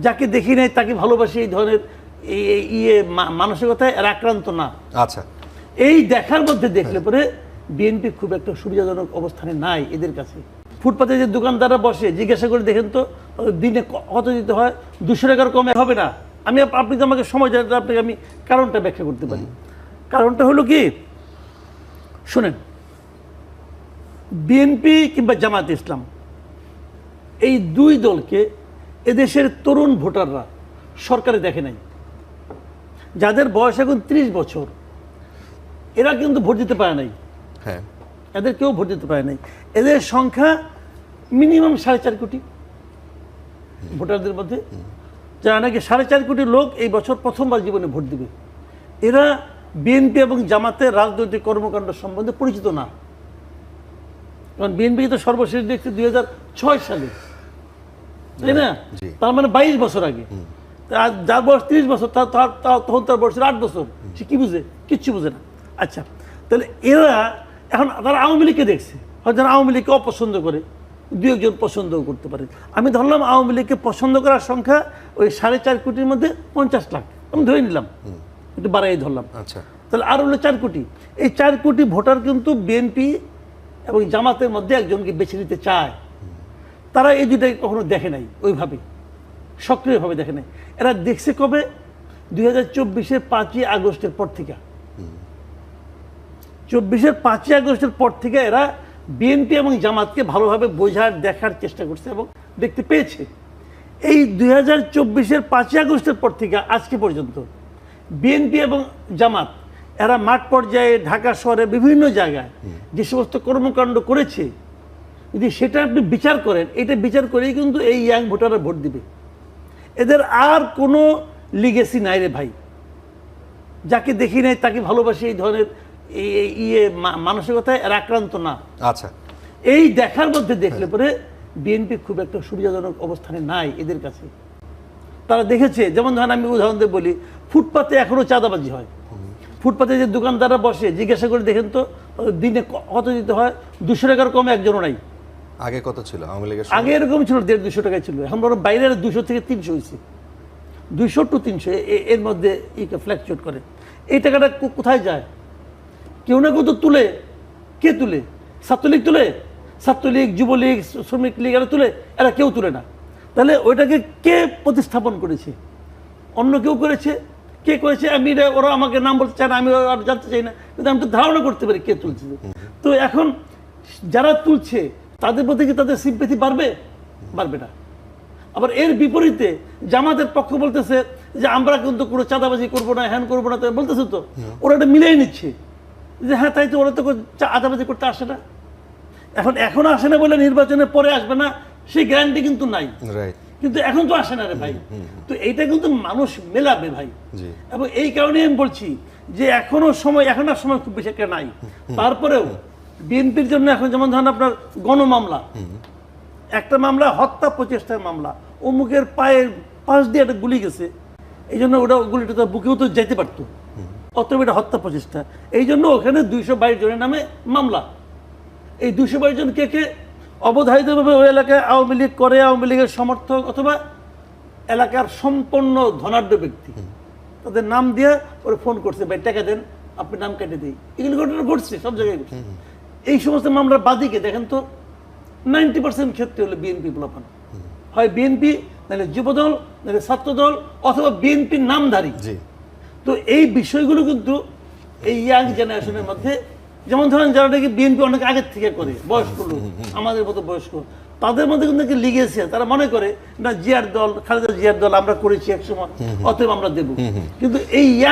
যাকে দেখি নাই তাকে ভালোবাসি, এই ধরনের মানসিকতায় এরা আক্রান্ত না। আচ্ছা, এই দেখার মধ্যে দেখলে পরে বিএনপি খুব একটা সুবিধাজনক অবস্থানে নাই এদের কাছে। ফুটপাতে যে দোকানদাররা বসে জিজ্ঞাসা করে দেখেন তো দিনে কত দিতে হয়, 200 টাকার কমে হবে না। আপনি তো আমাকে সময় দেন, আপনাকে আমি কারণটা ব্যাখ্যা করতে পারি। কারণটা হলো কি, শুনেন, বিএনপি কিংবা জামায়াতে ইসলাম এই দুই দলকে এদেশের তরুণ ভোটাররা সরকারে দেখে নাই। যাদের বয়স এখন 30 বছর, এরা কিন্তু ভোট দিতে পারে নাই। হ্যাঁ, এদের কেউ ভোট দিতে পারে নাই। এদের সংখ্যা মিনিমাম 4.5 কোটি ভোটারদের মধ্যে, যারা নাকি 4.5 কোটি লোক এই বছর প্রথমবার জীবনে ভোট দিবে। এরা বিএনপি এবং জামাতের রাজনৈতিক কর্মকাণ্ড সম্বন্ধে পরিচিত না। কারণ বিএনপি তো সর্বশেষ দেখছি 2006 সালে, তাই না? তার মানে 22 বছর আগে। যার বয়স 30 বছর, তখন তার বয়সের 8 বছর, সে কি বুঝে? কিচ্ছু বুঝে না। আচ্ছা, তাহলে এরা এখন তারা আওয়ামী লীগকে দেখছে, হয়তো আওয়ামী লীগকে অপছন্দ করে, 2-1 জন পছন্দও করতে পারে। আমি ধরলাম আওয়ামী লীগকে পছন্দ করার সংখ্যা ওই 4.5 কোটির মধ্যে 50 লাখ, আমি ধরে নিলাম, একটু বাড়াই ধরলাম। আচ্ছা, তাহলে আর হলো 4 কোটি। এই 4 কোটি ভোটার কিন্তু বিএনপি এবং জামাতের মধ্যে একজনকে বেছে নিতে চায়। তারা এই দুটাকে কখনো দেখে নাই, ওইভাবে সক্রিয়ভাবে দেখে নাই। এরা দেখছে কবে? 2024-এর 5ই আগস্টের পর থেকে। 24-এর 5ই আগস্টের পর থেকে এরা বিএনপি এবং জামাতকে ভালোভাবে বোঝার, দেখার চেষ্টা করছে এবং দেখতে পেয়েছে। এই 2024-এর 5ই আগস্টের পর থেকে আজকে পর্যন্ত বিএনপি এবং জামাত এরা মাঠ পর্যায়ে ঢাকা শহরে বিভিন্ন জায়গায় যে সমস্ত কর্মকাণ্ড করেছে, যদি সেটা আপনি বিচার করেন, এটা বিচার করেই কিন্তু এই ইয়াং ভোটাররা ভোট দিবে। এদের আর কোনো লিগেসি নাই রে ভাই। যাকে দেখি নাই তাকে ভালোবাসি, এই ধরনের মানসিকতায় এরা আক্রান্ত না। আচ্ছা, এই দেখার মধ্যে দেখলে পরে বিএনপি খুব একটা সুবিধাজনক অবস্থানে নাই এদের কাছে। তারা দেখেছে, যেমন ধরেন আমি উদাহরণ দিয়ে বলি, ফুটপাতে এখনো চাঁদাবাজি হয়। ফুটপাতে যে দোকানদাররা বসে জিজ্ঞাসা করে দেখেন তো দিনে কত দিতে হয়, 200 টাকার কমে একজনও নাই। আগে কত ছিল আওয়ামী লীগের? আগে এরকম ছিল, 150-200 টাকায় ছিল। এখন বড় বাইরের 200 থেকে 300 হয়েছে, 200 to 300 এর মধ্যে ফ্ল্যাকচুয়েট করে। এই টাকাটা কোথায় যায়? কেউ না কেউ তো তুলে। কে তুলে? ছাত্রলীগ তুলে, ছাত্রলীগ, যুবলীগ, শ্রমিক লীগ, এরা তুলে, এরা কেউ তুলে না। তাহলে ওইটাকে কে প্রতিস্থাপন করেছে? অন্য কেউ করেছে। কে করেছে? ওরা আমাকে নাম বলতে চায় না, আমি আর জানতে চাই না, কিন্তু আমি তো ধারণা করতে পারি কে তুলছে। তো এখন যারা তুলছে তাদের প্রতি কি তাদের সিম্প্যাথি বাড়বে? বাড়বে না। আবার এর বিপরীতে জামাতের পক্ষ বলতেছে যে আমরা কিন্তু কোনো চাঁদাবাজি করবো না, হ্যান করবো না, তো বলতেছে তো ওরা এটা মিলিয়ে নিচ্ছে যে হ্যাঁ তাই তো, ওরা তো চাঁদাবাজি করতে আসে না। এখন আসে না বলে নির্বাচনের পরে আসবে না সেই গ্যারান্টি কিন্তু নাই। কিন্তু এখন তো আসে না রে ভাই। তো এইটা কিন্তু মানুষ মেলাবে ভাই। এবং এই কারণে আমি বলছি যে এখন আর সময় খুব বেশি একটা নাই। তারপরেও বিএনপির জন্য এখন যেমন ধরেন আপনার গণমামলা, একটা মামলা হত্যা প্রচেষ্টার মামলা, অমুকের পায়ের পাশ দিয়ে একটা গুলি গেছে, এই জন্য ওটা গুলিটা তো বুকেও তো যেতে পারতো, অতএব এটা হত্যা প্রচেষ্টা। এই জন্য ওখানে 222 জনের নামে মামলা। এই 222 জন কে? অবধারিতভাবে ওই এলাকায় আওয়ামী লীগ করে, আওয়ামী লীগের সমর্থক অথবা এলাকার সম্পন্ন ধনাঢ্য ব্যক্তি, তাদের নাম দিয়ে ওরা ফোন করছে, ভাই টাকা দেন, আপনি নাম কেটে দিই। এগুলো ঘটনা ঘটছে, সব জায়গায় ঘটছে। এই সমস্ত মামলার বাদীকে দেখেন তো 90% ক্ষেত্রে হলো বিএনপি বলাপান, হয় বিএনপি, নাহলে যুবদল, নাহলে ছাত্রদল, অথবা বিএনপির নামধারী। তো এই বিষয়গুলো কিন্তু এই ইয়াং জেনারেশনের মধ্যে, যেমন ধরেন যারা নাকি বিএনপি অনেক আগের থেকে করে, বয়স্ক লোক, আমাদের মতো বয়স্ক, তাদের মধ্যে কিন্তু নাকি লিগেছে। তারা মনে করে না জিয়ার দল, খালেদা জিয়ার দল আমরা করেছি একসময়, অতএব আমরা দেব। কিন্তু এই